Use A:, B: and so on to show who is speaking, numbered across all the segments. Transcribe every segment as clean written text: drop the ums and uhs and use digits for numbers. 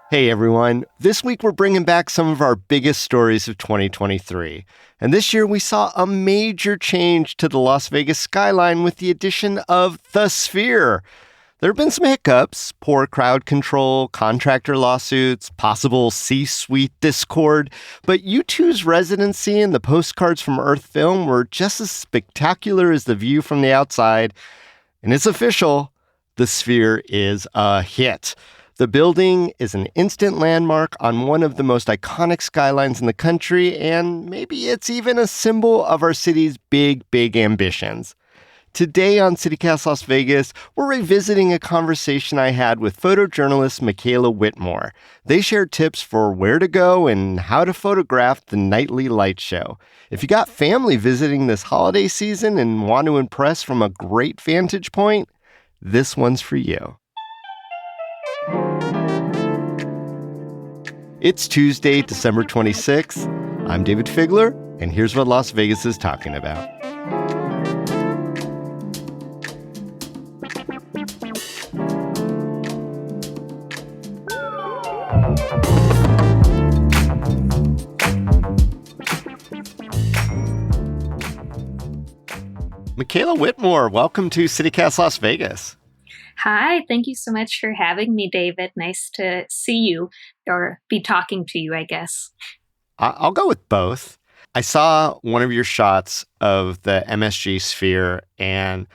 A: Hey everyone, this week we're bringing back some of our biggest stories of 2023. And this year we saw a major change to the Las Vegas skyline with the addition of the Sphere. There have been some hiccups, poor crowd control, contractor lawsuits, possible C-suite discord, but U2's residency and the postcards from Earth Film were just as spectacular as the view from the outside. And it's official, the Sphere is a hit. The building is an instant landmark on one of the most iconic skylines in the country, and maybe it's even a symbol of our city's big ambitions. Today on CityCast Las Vegas, we're revisiting a conversation I had with photojournalist Michaela Whitmore. They shared tips for where to go and how to photograph the nightly light show. If you got family visiting this holiday season and want to impress from a great vantage point, this one's for you. It's Tuesday, December 26th. I'm David Figler, and here's what Las Vegas is talking about. Michaela Whitmore, welcome to CityCast Las Vegas.
B: Hi, thank you so much for having me, David. Nice to see you, or be talking to you, I guess.
A: I'll go with both. I saw one of your shots of the MSG Sphere, and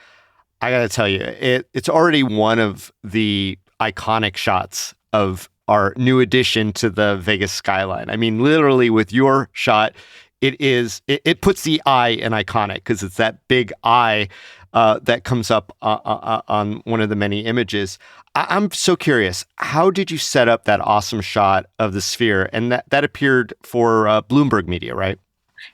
A: I got to tell you, it's already one of the iconic shots of our new addition to the Vegas skyline. I mean, literally with your shot, it puts the eye in iconic because it's that big eye that comes up on one of the many images. I'm so curious, how did you set up that awesome shot of the Sphere? And that appeared for Bloomberg Media, right?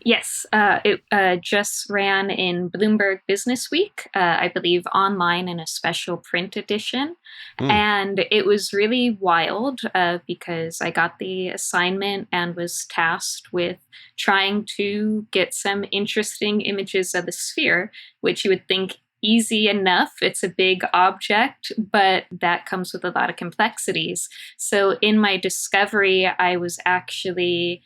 B: Yes, it just ran in Bloomberg Business Week, I believe online in a special print edition. And it was really wild because I got the assignment and was tasked with trying to get some interesting images of the Sphere, which you would think easy enough. It's a big object, but that comes with a lot of complexities. So in my discovery, I was actually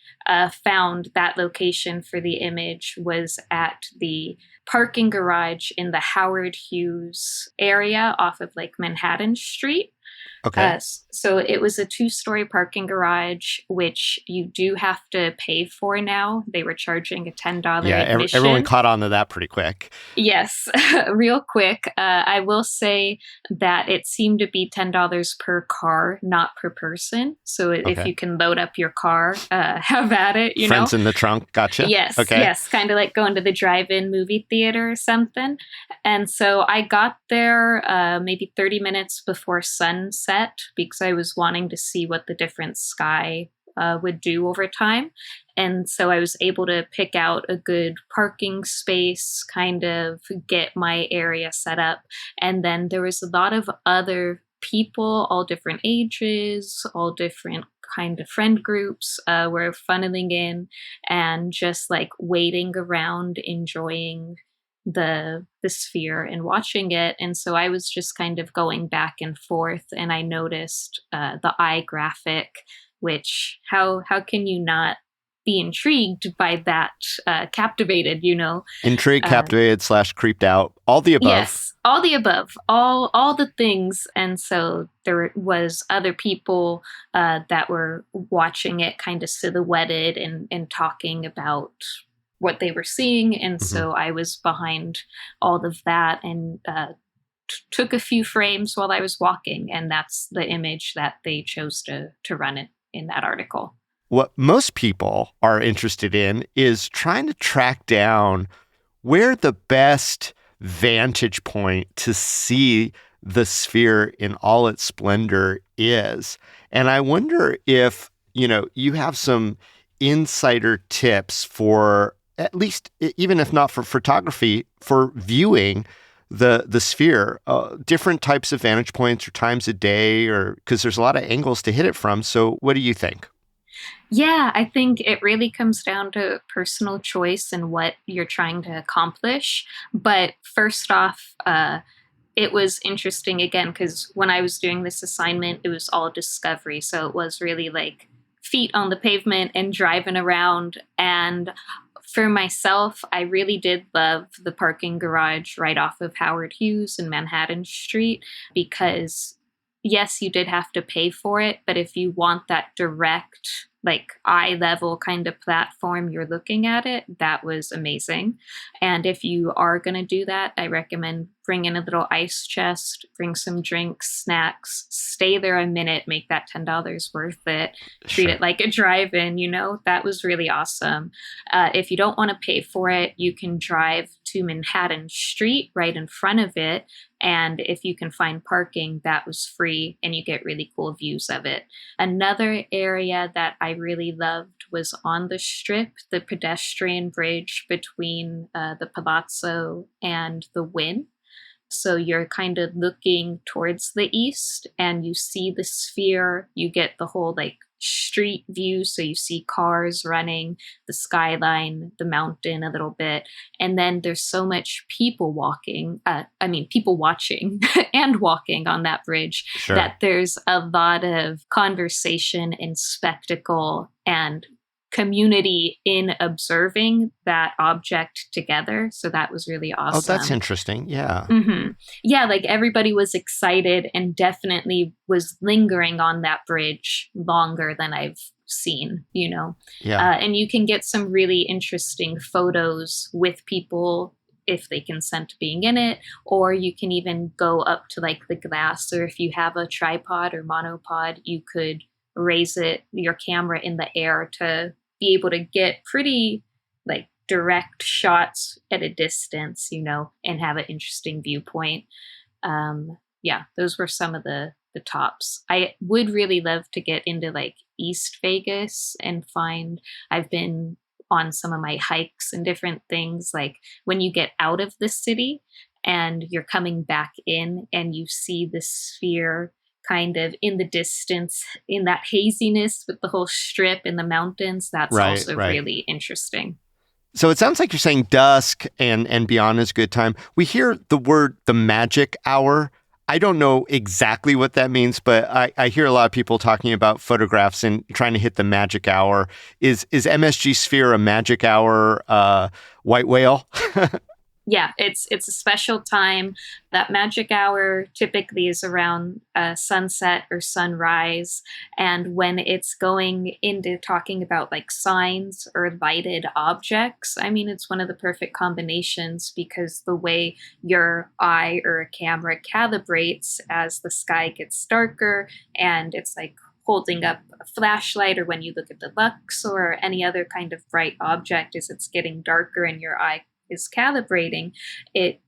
B: found that location for the image was at the parking garage in the Howard Hughes area off of like Manhattan Street.
A: Okay.
B: So it was a 2-story parking garage, which you do have to pay for now. They were charging a $10 admission.
A: Everyone caught on to that pretty quick.
B: Yes, real quick. I will say that it seemed to be $10 per car, not per person. So if you can load up your car, have at it,
A: Friends in the trunk, gotcha.
B: Yes,
A: okay.
B: Yes, kind of like going to the drive-in movie theater or something. And so I got there maybe 30 minutes before sunset because I was wanting to see what the different sky would do over time. And so I was able to pick out a good parking space, kind of get my area set up. And then there was a lot of other people, all different ages, all different kind of friend groups were funneling in and just like waiting around, enjoying the Sphere and watching it. And so I was just kind of going back and forth, and I noticed the eye graphic, which how can you not be intrigued by that, captivated,
A: Intrigued, captivated / creeped out, all the above.
B: Yes, all the above, all the things. And so there was other people that were watching it kind of silhouetted and talking about what they were seeing. And so I was behind all of that and took a few frames while I was walking. And that's the image that they chose to run it in that article.
A: What most people are interested in is trying to track down where the best vantage point to see the Sphere in all its splendor is. And I wonder if, you have some insider tips for, at least, even if not for photography, for viewing the Sphere, different types of vantage points or times a day, or because there's a lot of angles to hit it from. So what do you think?
B: Yeah, I think it really comes down to personal choice and what you're trying to accomplish. But first off, it was interesting again because when I was doing this assignment, it was all discovery. So it was really like feet on the pavement and driving around. And for myself, I really did love the parking garage right off of Howard Hughes and Manhattan Street because, yes, you did have to pay for it. But if you want that direct, like eye level kind of platform, you're looking at it, that was amazing. And if you are going to do that, I recommend bring in a little ice chest, bring some drinks, snacks, stay there a minute, make that $10 worth it, treat it like a drive-in, that was really awesome. If you don't want to pay for it, you can drive to Manhattan Street right in front of it. And if you can find parking, that was free and you get really cool views of it. Another area that I really loved was on the Strip, the pedestrian bridge between the Palazzo and the Wynn. So you're kind of looking towards the east and you see the Sphere. You get the whole like street view. So you see cars running, the skyline, the mountain a little bit. And then there's so much people watching and walking on that bridge that there's a lot of conversation and spectacle and community in observing that object together. So that was really awesome.
A: Oh, that's interesting. Yeah.
B: Mm-hmm. Yeah, like everybody was excited and definitely was lingering on that bridge longer than I've seen, Yeah. And you can get some really interesting photos with people if they consent being in it, or you can even go up to like the glass, or if you have a tripod or monopod, you could raise your camera in the air to be able to get pretty like direct shots at a distance, and have an interesting viewpoint. Those were some of the tops. I would really love to get into like East Vegas and I've been on some of my hikes and different things, like when you get out of the city and you're coming back in and you see the Sphere kind of in the distance, in that haziness with the whole Strip and the mountains. That's also really interesting.
A: So it sounds like you're saying dusk and beyond is a good time. We hear the word the magic hour. I don't know exactly what that means, but I hear a lot of people talking about photographs and trying to hit the magic hour. Is MSG Sphere a magic hour white whale?
B: Yeah, it's a special time. That magic hour typically is around sunset or sunrise. And when it's going into talking about like signs or lighted objects, it's one of the perfect combinations because the way your eye or a camera calibrates as the sky gets darker and it's like holding up a flashlight, or when you look at the lux or any other kind of bright object as it's getting darker and your eye is calibrating, it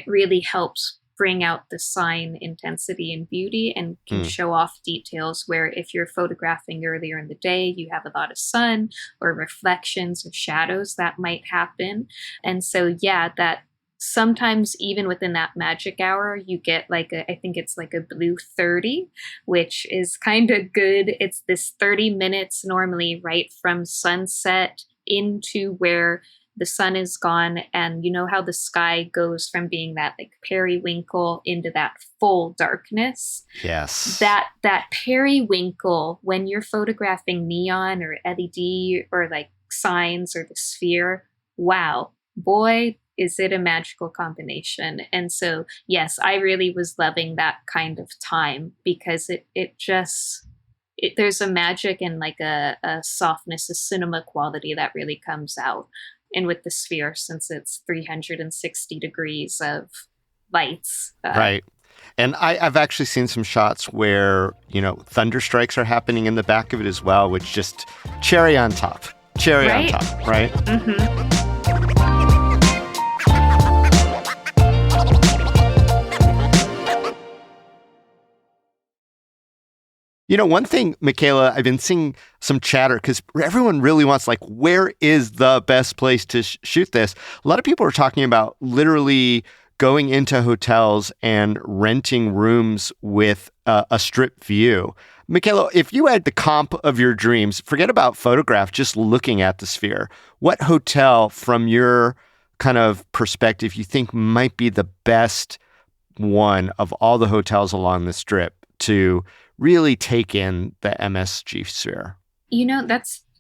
B: really helps bring out the sign intensity and beauty and can show off details where if you're photographing earlier in the day, you have a lot of sun or reflections or shadows that might happen. And so, that sometimes even within that magic hour, you get I think it's like a blue 30, which is kind of good. It's this 30 minutes normally right from sunset into where the sun is gone, and you know how the sky goes from being that like periwinkle into that full darkness.
A: Yes.
B: That periwinkle, when you're photographing neon or LED or like signs or the Sphere, wow, boy, is it a magical combination. And so, yes, I really was loving that kind of time because there's a magic and like a softness, a cinema quality that really comes out. And with the Sphere, since it's 360 degrees of lights.
A: Right. And I've actually seen some shots where, thunder strikes are happening in the back of it as well, which just cherry on top, right?
B: Mm-hmm.
A: One thing, Michaela, I've been seeing some chatter because everyone really wants, where is the best place to shoot this? A lot of people are talking about literally going into hotels and renting rooms with a strip view. Michaela, if you had the comp of your dreams, forget about photograph, just looking at the Sphere, what hotel from your kind of perspective you think might be the best one of all the hotels along the Strip to really take in the MSG sphere?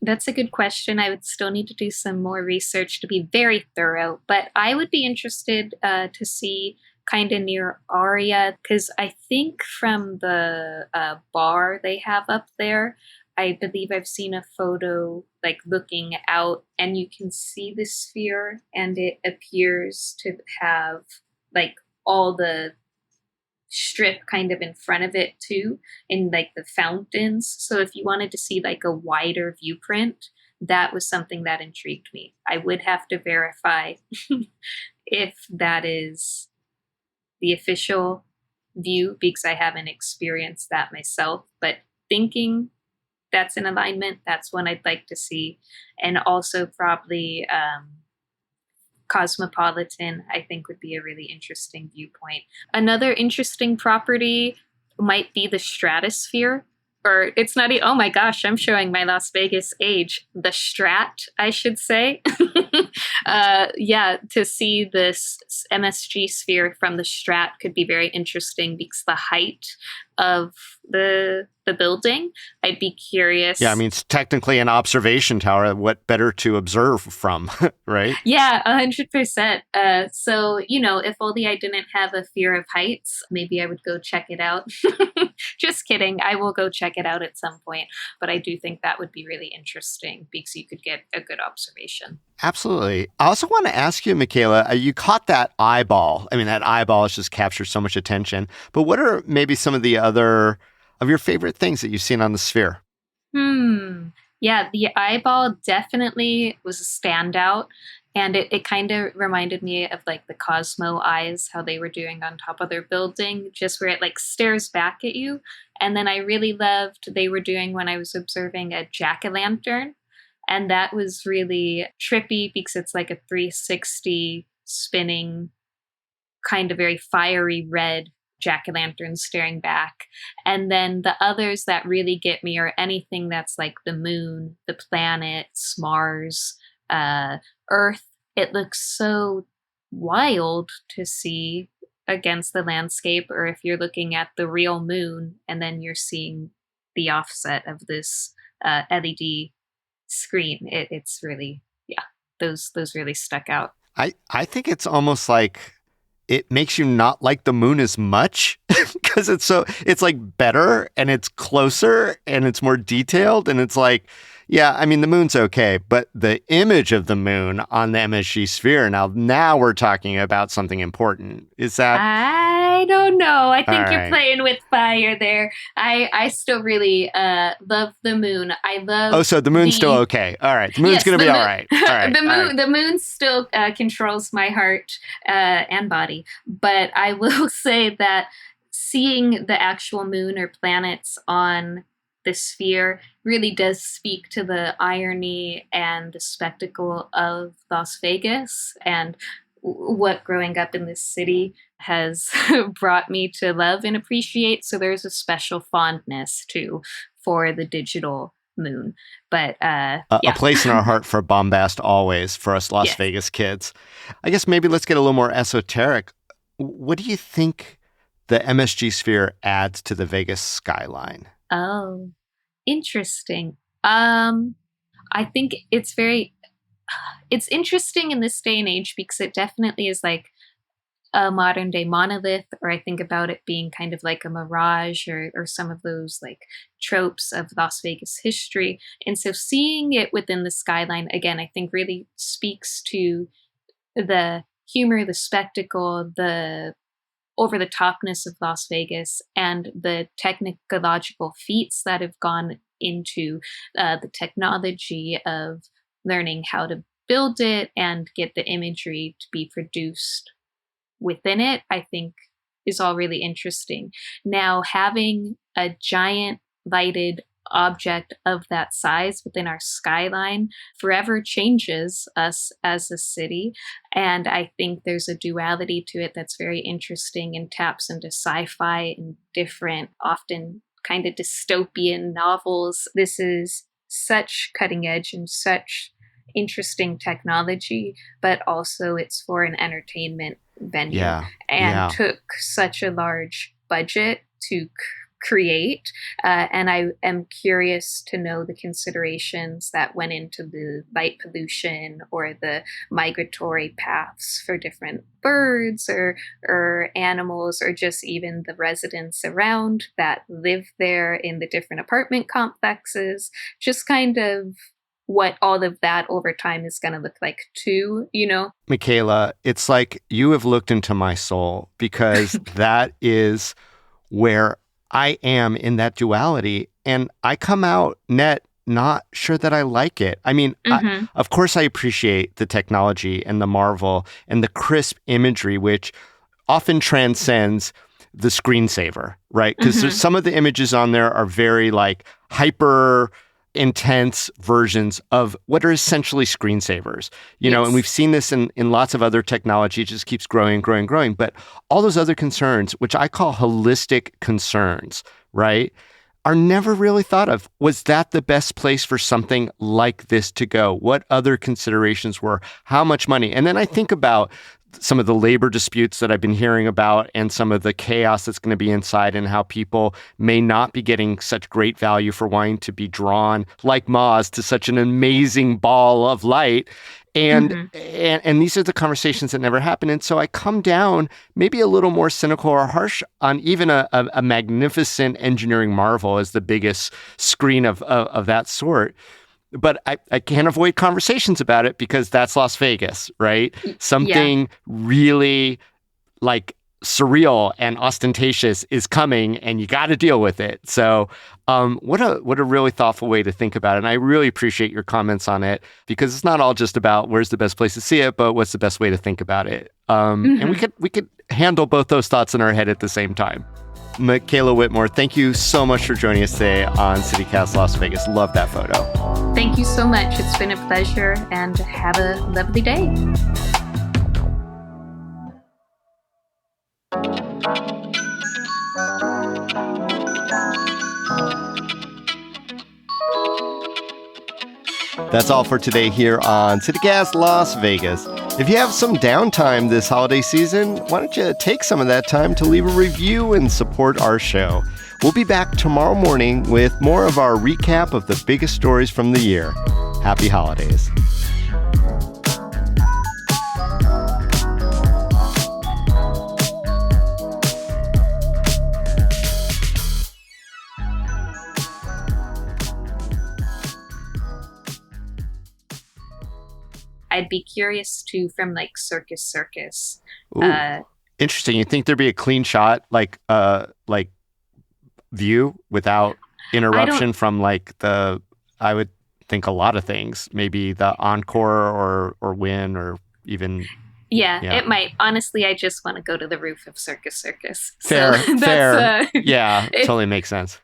B: That's a good question. I would still need to do some more research to be very thorough, but I would be interested to see kind of near Aria because I think from the bar they have up there, I believe I've seen a photo like looking out and you can see the sphere and it appears to have like all the strip kind of in front of it too in like the fountains. So if you wanted to see like a wider viewprint, that was something that intrigued me. I would have to verify if that is the official view because I haven't experienced that myself, but thinking that's in alignment, that's one I'd like to see. And also probably Cosmopolitan, I think would be a really interesting viewpoint. Another interesting property might be the Stratosphere. Or it's not, oh my gosh, I'm showing my Las Vegas age. The Strat, I should say. Yeah, to see this MSG sphere from the Strat could be very interesting because the height of the building, I'd be curious.
A: Yeah, I mean, it's technically an observation tower. What better to observe from, right?
B: Yeah, 100%. So, if only I didn't have a fear of heights, maybe I would go check it out. Just kidding. I will go check it out at some point. But I do think that would be really interesting because you could get a good observation.
A: Absolutely. I also want to ask you, Michaela, you caught that eyeball. I mean, that eyeball has just captured so much attention. But what are maybe some of the other of your favorite things that you've seen on the sphere?
B: Yeah, the eyeball definitely was a standout. And it kind of reminded me of like the Cosmo eyes, how they were doing on top of their building, just where it like stares back at you. And then I really loved they were doing when I was observing a jack-o'-lantern. And that was really trippy because it's like a 360 spinning, kind of very fiery red jack-o'-lantern staring back. And then the others that really get me are anything that's like the moon, the planets, Mars, Earth. It looks so wild to see against the landscape, or if you're looking at the real moon and then you're seeing the offset of this LED screen. It's really, yeah, those really stuck out.
A: I think it's almost like it makes you not like the moon as much because it's like better and it's closer and it's more detailed and it's like, yeah, I mean, the moon's okay, but the image of the moon on the MSG sphere, now we're talking about something important. Is that?
B: I don't know. I think you're playing with fire there. I still really love the moon. I love.
A: Oh, so the moon's still okay. All right. The moon's going to be all right. All right.
B: The moon still controls my heart and body. But I will say that seeing the actual moon or planets on the sphere really does speak to the irony and the spectacle of Las Vegas and what growing up in this city has brought me to love and appreciate. So there's a special fondness too for the digital moon. But yeah.
A: A place in our heart for bombast always for us Las Vegas kids. I guess maybe let's get a little more esoteric. What do you think the MSG sphere adds to the Vegas skyline?
B: Oh, interesting. I think it's interesting in this day and age because it definitely is like a modern day monolith, or I think about it being kind of like a mirage or some of those like tropes of Las Vegas history. And so seeing it within the skyline, again, I think really speaks to the humor, the spectacle, the over the topness of Las Vegas and the technological feats that have gone into the technology of learning how to build it and get the imagery to be produced within it, I think is all really interesting. Now, having a giant lighted object of that size within our skyline forever changes us as a city. And I think there's a duality to it that's very interesting and taps into sci-fi and different, often kind of dystopian novels. This is such cutting edge and such interesting technology, but also it's for an entertainment venue
A: Yeah.
B: and
A: Yeah.
B: took such a large budget to create. And I am curious to know the considerations that went into the light pollution or the migratory paths for different birds or animals, or just even the residents around that live there in the different apartment complexes. Just kind of what all of that over time is going to look like too, you know?
A: Michaela, it's like you have looked into my soul, because that is where I am in that duality. And I come out net not sure that I like it. I mean,
B: Mm-hmm.
A: of course, I appreciate the technology and the marvel and the crisp imagery, which often transcends the screensaver, right? Because
B: Mm-hmm.
A: some of the images on there are very like hyper intense versions of what are essentially screensavers, and we've
B: Yes.
A: seen this in lots of other technology. It just keeps growing, growing, growing. But all those other concerns, which I call holistic concerns, right, are never really thought of. Was that the best place for something like this to go? What other considerations were? How much money? And then I think about some of the labor disputes that I've been hearing about and some of the chaos that's going to be inside, and how people may not be getting such great value for wanting to be drawn like Moz to such an amazing ball of light. And,
B: Mm-hmm.
A: and these are the conversations that never happen. And so I come down maybe a little more cynical or harsh on even a magnificent engineering marvel as the biggest screen of that sort. But I can't avoid conversations about it, because that's Las Vegas, right?
B: Yeah.
A: Something really like surreal and ostentatious is coming, and you got to deal with it. So what a really thoughtful way to think about it. And I really appreciate your comments on it, because it's not all just about where's the best place to see it, but what's the best way to think about it. And
B: Mm-hmm.
A: we could handle both those thoughts in our head at the same time. Michaela Whitmore, thank you so much for joining us today on CityCast Las Vegas. Love that photo.
B: Thank you so much. It's been a pleasure, and have a lovely day.
A: That's all for today here on CityCast Las Vegas. If you have some downtime this holiday season, why don't you take some of that time to leave a review and support our show? We'll be back tomorrow morning with more of our recap of the biggest stories from the year. Happy holidays.
B: I'd be curious too from like Circus Circus.
A: Ooh,
B: Uh,
A: interesting. You think there'd be a clean shot, like view without
B: I don't.
A: interruption from I would think a lot of things, maybe the encore or win or even,
B: Yeah,
A: yeah.
B: it might. Honestly, I just want to go to the roof of Circus Circus. So
A: Fair,
B: that's
A: fair.
B: uh,
A: Yeah,
B: if
A: totally makes sense.